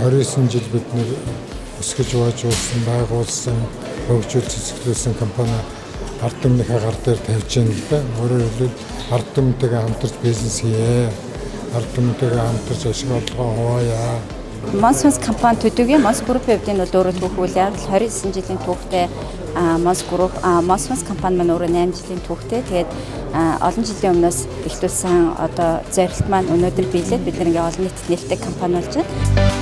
29 жил бид нэр өсгөж байжуулсан, байгуулсан, хөгжүүлж цэцгэлүүлсэн компани ард түмнийхээ гар дээр тавьж байна л да. Өөрөөр хэлбэл ард түмнтэйгээ хамтарч бизнес хийе. Ард түмнтэйгээ хамтарч ашиг орлогоо хуваая. Монс Хүнс компани төдийгүй Монс группийн хувьд нь бол өөрөө түүх үйл явдал 29 жилийн түүхтэй Монс групп Монс Хүнс компани маань өөрөө 8 жилийн түүхтэй. Тэгээд олон жилийн өмнөөс эхлүүлсэн одоо зорилт маань өнөөдөр биелээд бид нэг олон нийтэд нээлттэй компани болж байна.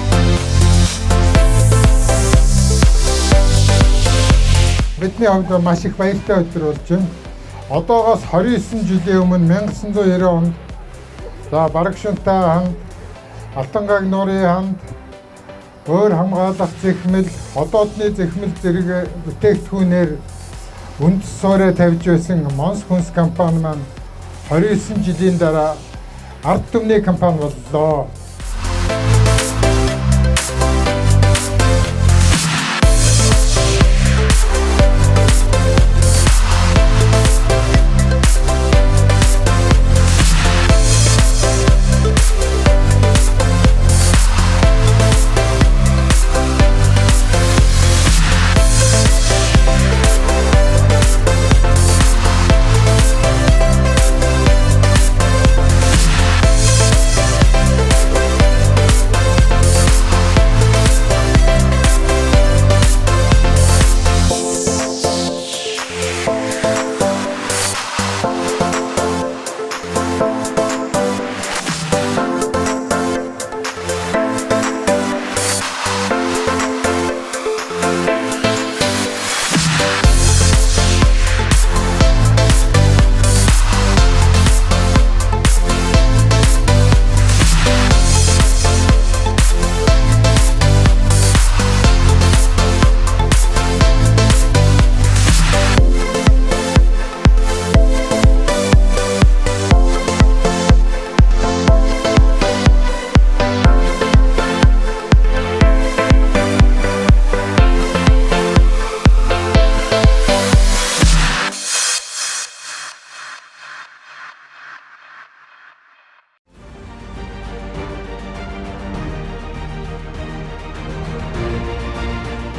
Бидний хувьд маш их баяртай өдөр болж байна. Одоогоос 29 жилийн өмнө 1990 онд за Барагшинтай хамт Алтангаг нуурын хамт өөр хамгаалах зэхмэл, хотоодны зэхмэл зэрэг бүтээгдэхүүнээр үндэс суурь тавьж байсан Монс Хүнс компани маань 29 жилийн дараа ард түмний компани боллоо.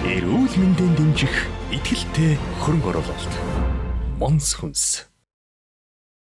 Эрүүл мэндэнд дэмжих итгэлтэй хөрөнгө оруулалт. Монс Хүнс.